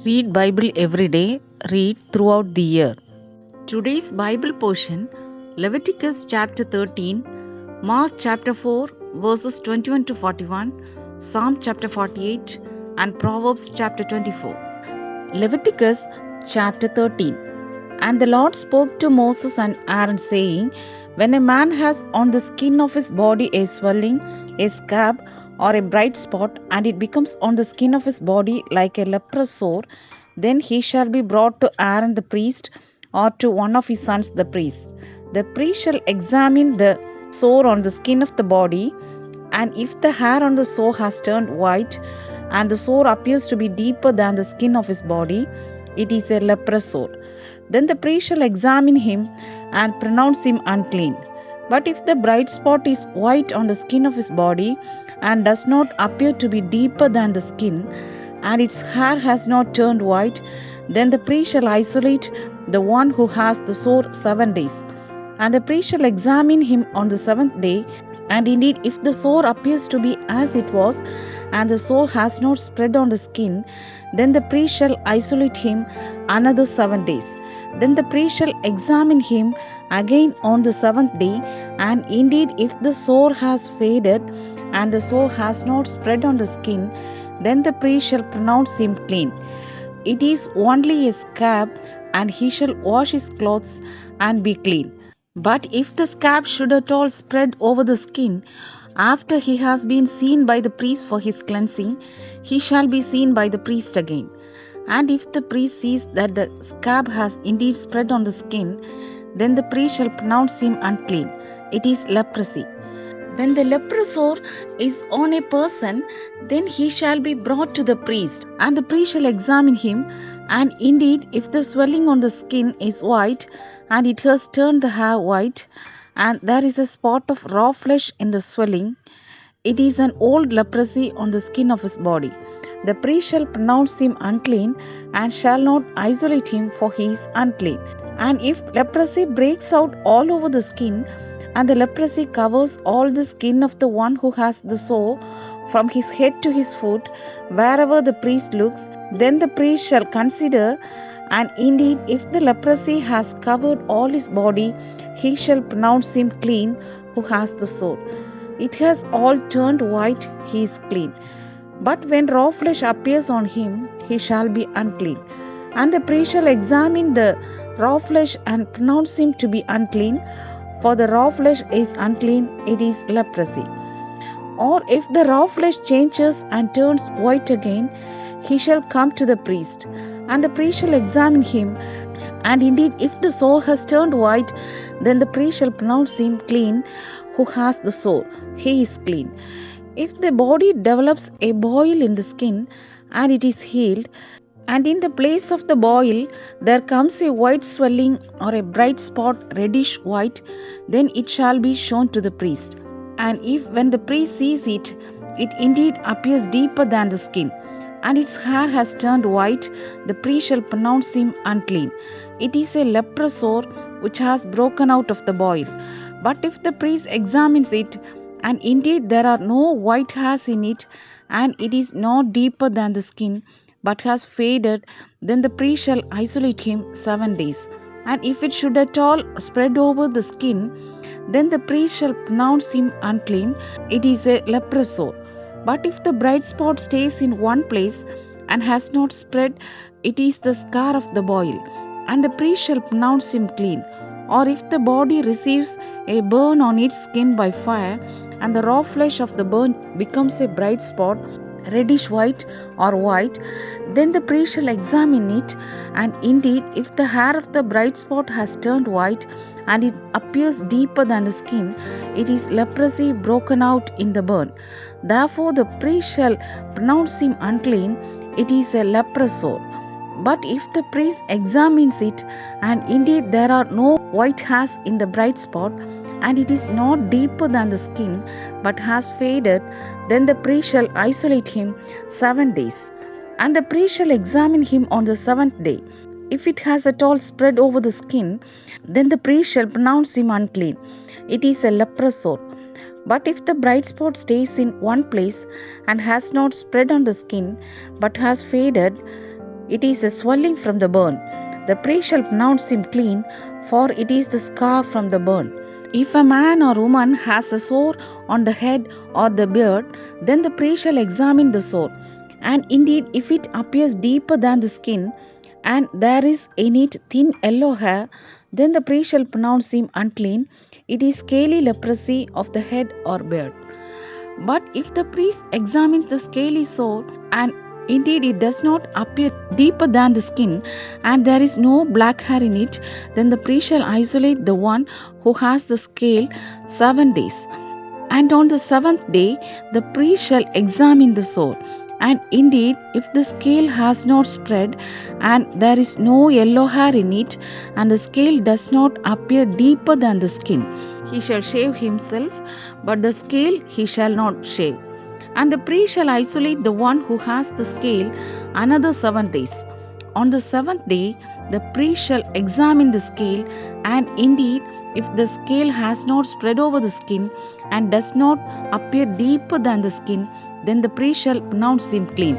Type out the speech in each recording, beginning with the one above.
Read Bible every day, read throughout the year. Today's Bible portion Leviticus chapter 13, Mark chapter 4 verses 21 to 41, Psalm chapter 48 and Proverbs chapter 24. Leviticus chapter 13. And the Lord spoke to Moses and Aaron, saying, when a man has on the skin of his body a swelling, a scab, or a bright spot, and it becomes on the skin of his body like a leprous sore, then he shall be brought to Aaron the priest, or to one of his sons the priest. The priest shall examine the sore on the skin of the body, and if the hair on the sore has turned white, and the sore appears to be deeper than the skin of his body, it is a leprous sore. Then the priest shall examine him and pronounce him unclean. But if the bright spot is white on the skin of his body and does not appear to be deeper than the skin, and its hair has not turned white, then the priest shall isolate the one who has the sore 7 days. And the priest shall examine him on the 7th day, and indeed, if the sore appears to be as it was, and the sore has not spread on the skin, then the priest shall isolate him another 7 days. Then the priest shall examine him again on the 7th day, and indeed, if the sore has faded, and the sore has not spread on the skin, then the priest shall pronounce him clean. It is only a scab, and he shall wash his clothes and be clean. But if the scab should at all spread over the skin, after he has been seen by the priest for his cleansing, he shall be seen by the priest again. And if the priest sees that the scab has indeed spread on the skin, then the priest shall pronounce him unclean. It is leprosy. When the leprous sore is on a person, then he shall be brought to the priest, and the priest shall examine him. And indeed, if the swelling on the skin is white, and it has turned the hair white, and there is a spot of raw flesh in the swelling, it is an old leprosy on the skin of his body. The priest shall pronounce him unclean, and shall not isolate him, for he is unclean. And if leprosy breaks out all over the skin, and the leprosy covers all the skin of the one who has the sore, from his head to his foot, wherever the priest looks, then the priest shall consider, and indeed, if the leprosy has covered all his body, he shall pronounce him clean who has the sore. It has all turned white, he is clean. But when raw flesh appears on him, he shall be unclean. And the priest shall examine the raw flesh and pronounce him to be unclean, for the raw flesh is unclean, it is leprosy. Or if the raw flesh changes and turns white again, he shall come to the priest, and the priest shall examine him. And indeed, if the sore has turned white, then the priest shall pronounce him clean who has the sore. He is clean. If the body develops a boil in the skin, and it is healed, and in the place of the boil there comes a white swelling or a bright spot reddish white, then it shall be shown to the priest. And if when the priest sees it, it indeed appears deeper than the skin, and its hair has turned white, the priest shall pronounce him unclean. It is a leprous sore which has broken out of the boil. But if the priest examines it, and indeed there are no white hairs in it, and it is not deeper than the skin, but has faded, then the priest shall isolate him 7 days. And if it should at all spread over the skin, then the priest shall pronounce him unclean. It is a leprous sore. But if the bright spot stays in one place and has not spread, it is the scar of the boil, and the priest shall pronounce him clean. Or if the body receives a burn on its skin by fire, and the raw flesh of the burn becomes a bright spot, reddish white or white, then the priest shall examine it, and indeed, if the hair of the bright spot has turned white, and it appears deeper than the skin, it is leprosy broken out in the burn. Therefore the priest shall pronounce him unclean, it is a leprous sore. But if the priest examines it, and indeed there are no white hairs in the bright spot, and it is not deeper than the skin, but has faded, then the priest shall isolate him 7 days. And the priest shall examine him on the 7th day. If it has at all spread over the skin, then the priest shall pronounce him unclean. It is a leprous sore. But if the bright spot stays in one place and has not spread on the skin, but has faded, it is a swelling from the burn. The priest shall pronounce him clean, for it is the scar from the burn. If a man or woman has a sore on the head or the beard, then the priest shall examine the sore. And indeed, if it appears deeper than the skin, and there is in it thin yellow hair, then the priest shall pronounce him unclean. It is scaly leprosy of the head or beard. But if the priest examines the scaly sore, and indeed it does not appear deeper than the skin, and there is no black hair in it, then the priest shall isolate the one who has the scale 7 days. And on the 7th day the priest shall examine the sore. And indeed, if the scale has not spread, and there is no yellow hair in it, and the scale does not appear deeper than the skin, he shall shave himself, but the scale he shall not shave. And the priest shall isolate the one who has the scale another 7 days. On the 7th day the priest shall examine the scale, and indeed, if the scale has not spread over the skin, and does not appear deeper than the skin, then the priest shall pronounce him clean.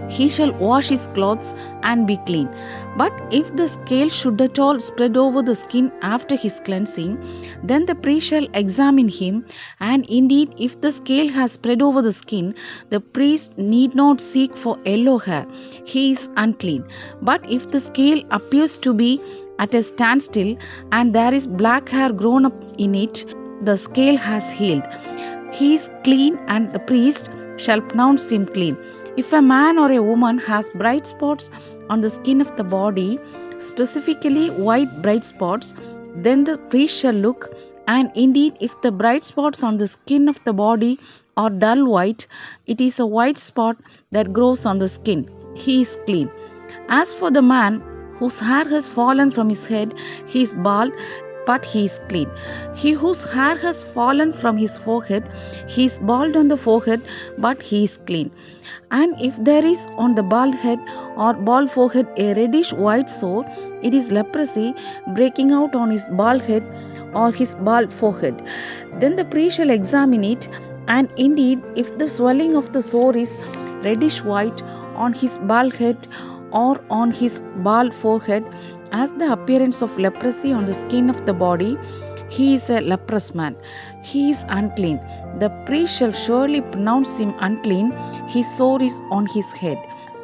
He shall wash his clothes and be clean. But if the scale should at all spread over the skin after his cleansing, then the priest shall examine him, and indeed, if the scale has spread over the skin, the priest need not seek for yellow hair. He is unclean. But if the scale appears to be at a standstill, and there is black hair grown up in it, the scale has healed. He is clean, and the priest shall pronounce him clean. If a man or a woman has bright spots on the skin of the body, specifically white bright spots, then the priest shall look, and indeed, if the bright spots on the skin of the body are dull white, it is a white spot that grows on the skin. He is clean. As for the man whose hair has fallen from his head, he is bald, but he is clean. He whose hair has fallen from his forehead, he is bald on the forehead, but he is clean. And if there is on the bald head or bald forehead a reddish white sore, it is leprosy breaking out on his bald head or his bald forehead. Then the priest shall examine it, and indeed, if the swelling of the sore is reddish white on his bald head or on his bald forehead, as the appearance of leprosy on the skin of the body, he is a leprous man. He is unclean. The priest shall surely pronounce him unclean. His sore is on his head.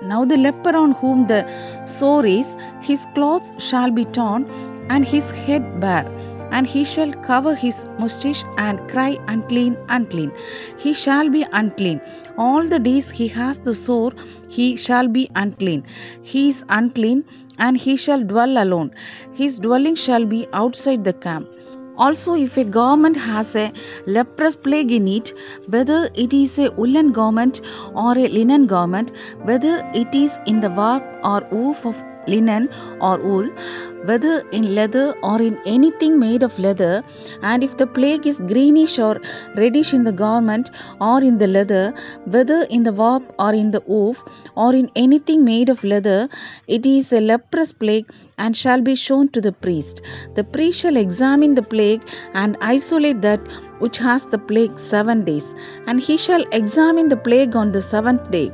Now the leper on whom the sore is, his clothes shall be torn, and his head bare. And he shall cover his moustache and cry, unclean, unclean. He shall be unclean. All the days he has the sore, he shall be unclean. He is unclean, and he shall dwell alone. His dwelling shall be outside the camp. Also, if a garment has a leprous plague in it, whether it is a woolen garment or a linen garment, whether it is in the warp or woof of linen or wool, whether in leather or in anything made of leather, and if the plague is greenish or reddish in the garment or in the leather, whether in the warp or in the woof or in anything made of leather, it is a leprous plague and shall be shown to the priest. The priest shall examine the plague and isolate that which has the plague 7 days, and he shall examine the plague on the 7th day.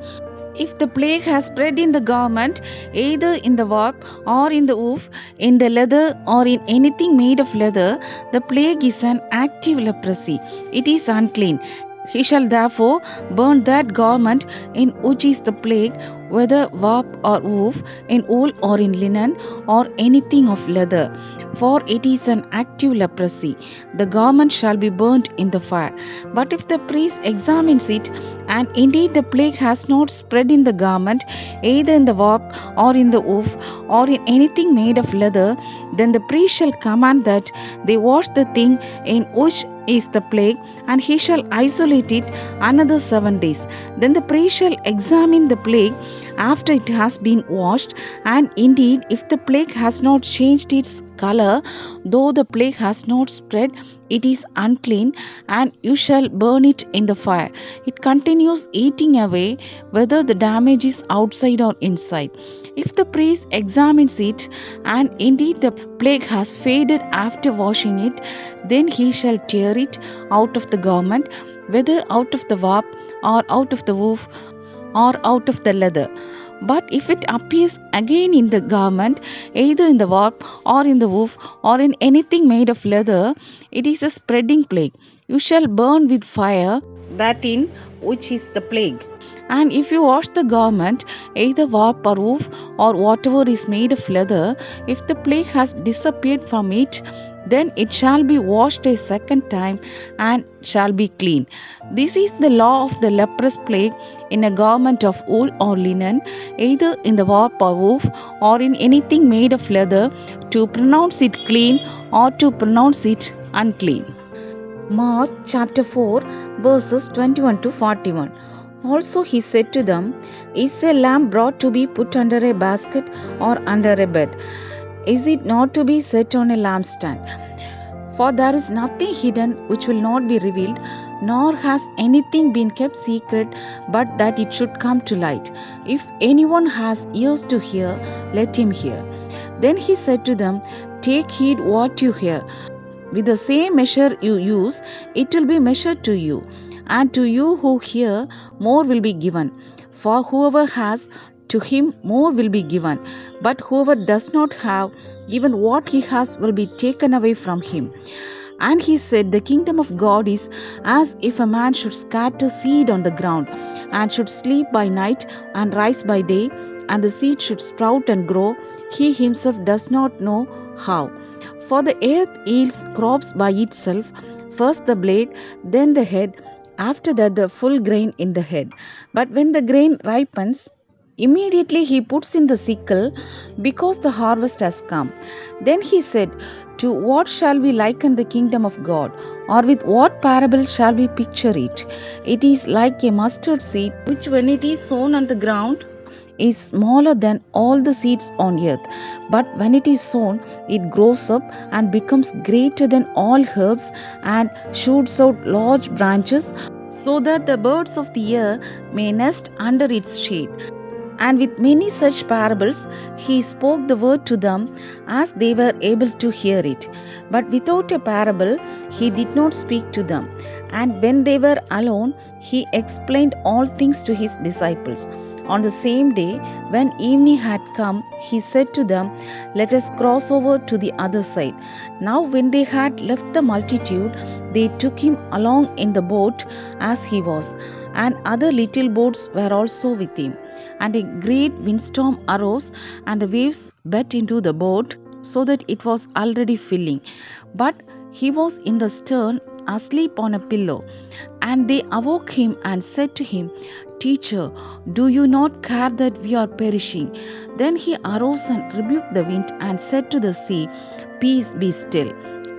If the plague has spread in the garment, either in the warp or in the woof, in the leather or in anything made of leather, the plague is an active leprosy. It is unclean. He shall therefore burn that garment in which is the plague, whether warp or woof, in wool or in linen, or anything of leather. For it is an active leprosy. The garment shall be burnt in the fire. But if the priest examines it, and indeed the plague has not spread in the garment, either in the warp or in the woof, or in anything made of leather, then the priest shall command that they wash the thing in which is the plague, and he shall isolate it another 7 days. Then the priest shall examine the plague after it has been washed, and indeed, if the plague has not changed its color, though the plague has not spread, it is unclean, and you shall burn it in the fire. It continues eating away, whether the damage is outside or inside. If the priest examines it, and indeed the plague has faded after washing it, then he shall tear it out of the garment, whether out of the warp or out of the woof or out of the leather. But if it appears again in the garment, either in the warp or in the woof or in anything made of leather, it is a spreading plague. You shall burn with fire that in which is the plague. And if you wash the garment, either warp or woof or whatever is made of leather, if the plague has disappeared from it, then it shall be washed a second time and shall be clean. This is the law of the leprous plague in a garment of wool or linen, either in the warp or woof or in anything made of leather, to pronounce it clean or to pronounce it unclean. Mark chapter 4 verses 21 to 41. Also he said to them, Is a lamb brought to be put under a basket or under a bed? Is it not to be set on a lampstand? For there is nothing hidden which will not be revealed, nor has anything been kept secret, but that it should come to light. If anyone has ears to hear, let him hear. Then he said to them, Take heed what you hear. With the same measure you use, it will be measured to you. And to you who hear, more will be given. For whoever has, to him more will be given. But whoever does not have, even what he has will be taken away from him. And he said, The kingdom of God is as if a man should scatter seed on the ground, and should sleep by night and rise by day, and the seed should sprout and grow. He himself does not know how. For the earth yields crops by itself, first the blade, then the head, after that the full grain in the head. But when the grain ripens, immediately he puts in the sickle, because the harvest has come. Then he said, To what shall we liken the kingdom of God? Or with what parable shall we picture it? It is like a mustard seed, which when it is sown on the ground, is smaller than all the seeds on earth. But when it is sown, it grows up and becomes greater than all herbs, and shoots out large branches, so that the birds of the air may nest under its shade. And with many such parables, he spoke the word to them as they were able to hear it. But without a parable, he did not speak to them. And when they were alone, he explained all things to his disciples. On the same day, when evening had come, he said to them, Let us cross over to the other side. Now when they had left the multitude, they took him along in the boat as he was, and other little boats were also with him. And a great windstorm arose, and the waves beat into the boat, so that it was already filling. But he was in the stern, asleep on a pillow. And they awoke him and said to him, Teacher, do you not care that we are perishing? Then he arose and rebuked the wind and said to the sea, Peace, be still.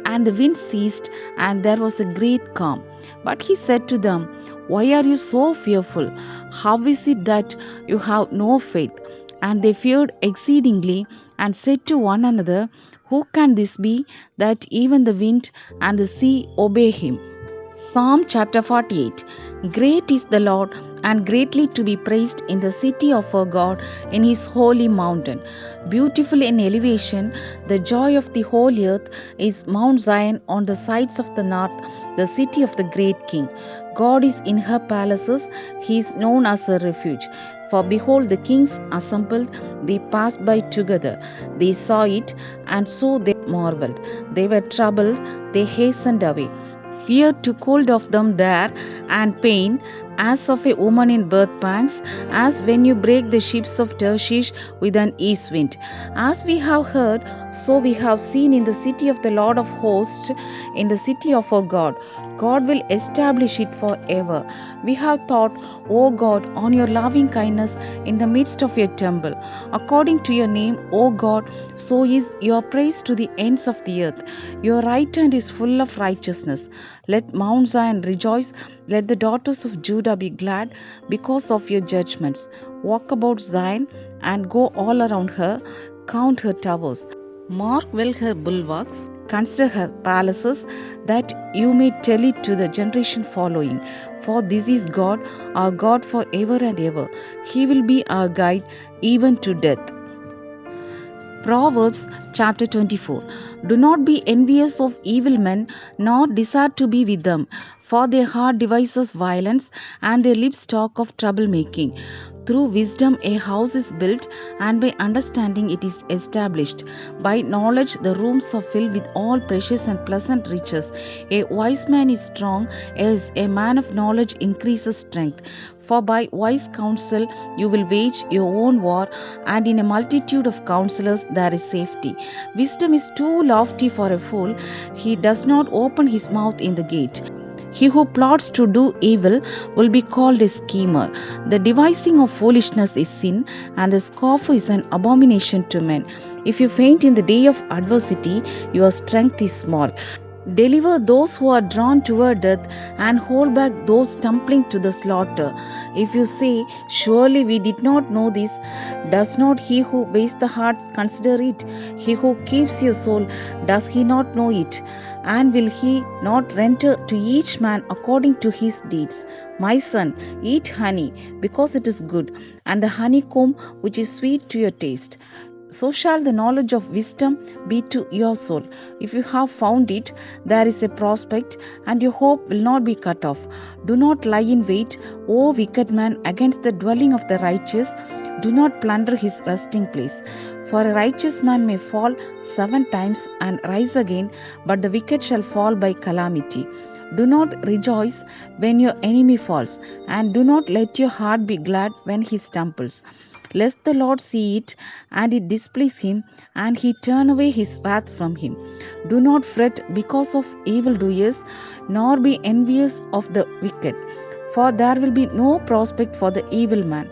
And the wind ceased, and there was a great calm. But he said to them, Why are you so fearful? How is it that you have no faith? And they feared exceedingly, and said to one another, Who can this be, that even the wind and the sea obey him? Psalm chapter 48. Great is the Lord, and greatly to be praised in the city of our God, in his holy mountain. Beautiful in elevation, the joy of the whole earth is Mount Zion on the sides of the north, the city of the great King. God is in her palaces, he is known as a refuge. For behold, the kings assembled, they passed by together. They saw it, and so they marveled. They were troubled, they hastened away. Fear took hold of them there, and pain, as of a woman in birth pangs, as when you break the ships of Tarshish with an east wind. As we have heard, so we have seen in the city of the Lord of hosts, in the city of our God. God will establish it forever. We have thought, O God, on your loving kindness in the midst of your temple. According to your name, O God, so is your praise to the ends of the earth. Your right hand is full of righteousness. Let Mount Zion rejoice. Let the daughters of Judah be glad because of your judgments. Walk about Zion and go all around her. Count her towers. Mark well her bulwarks. Consider her palaces, that you may tell it to the generation following. For this is God, our God forever and ever. He will be our guide even to death. Proverbs chapter 24. Do not be envious of evil men, nor desire to be with them, for their heart devises violence, and their lips talk of troublemaking. Through wisdom a house is built, and by understanding it is established. By knowledge the rooms are filled with all precious and pleasant riches. A wise man is strong, as a man of knowledge increases strength. For by wise counsel you will wage your own war, and in a multitude of counselors there is safety. Wisdom is too lofty for a fool, he does not open his mouth in the gate. He who plots to do evil will be called a schemer. The devising of foolishness is sin, and the scoffer is an abomination to men. If you faint in the day of adversity, your strength is small. Deliver those who are drawn toward death, and hold back those stumbling to the slaughter. If you say, surely we did not know this, does not he who weighs the heart consider it? He who keeps your soul, does he not know it? And will he not render to each man according to his deeds? My son, eat honey, because it is good, and the honeycomb which is sweet to your taste. So shall the knowledge of wisdom be to your soul. If you have found it, there is a prospect, and your hope will not be cut off. Do not lie in wait, O wicked man, against the dwelling of the righteous. Do not plunder his resting place. For a righteous man may fall 7 times and rise again, but the wicked shall fall by calamity. Do not rejoice when your enemy falls, and do not let your heart be glad when he stumbles. Lest the Lord see it, and it displease him, and he turn away his wrath from him. Do not fret because of evildoers, nor be envious of the wicked, for there will be no prospect for the evil man.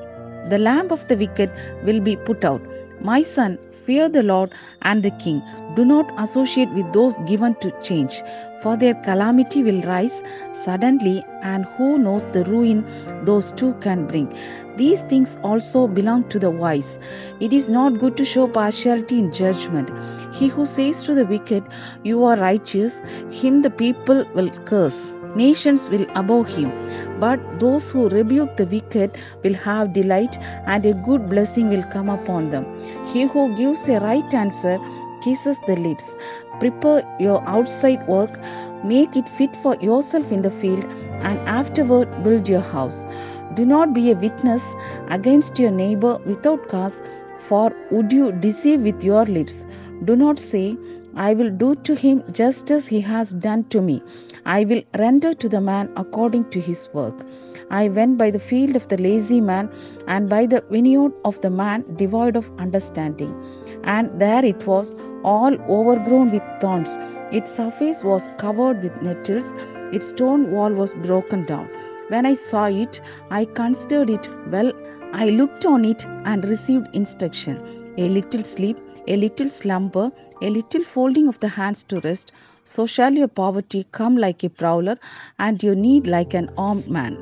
The lamp of the wicked will be put out. My son, fear the Lord and the king. Do not associate with those given to change, for their calamity will rise suddenly, and who knows the ruin those two can bring. These things also belong to the wise. It is not good to show partiality in judgment. He who says to the wicked, you are righteous, him the people will curse. Nations will abhor him. But those who rebuke the wicked will have delight, and a good blessing will come upon them. He who gives a right answer kisses the lips. Prepare your outside work, make it fit for yourself in the field, and afterward build your house. Do not be a witness against your neighbor without cause, for would you deceive with your lips? Do not say, I will do to him just as he has done to me. I will render to the man according to his work. I went by the field of the lazy man, and by the vineyard of the man devoid of understanding. And there it was, all overgrown with thorns. Its surface was covered with nettles, its stone wall was broken down. When I saw it, I considered it well. I looked on it and received instruction. A little sleep, a little slumber, a little folding of the hands to rest. So shall your poverty come like a prowler, and your need like an armed man.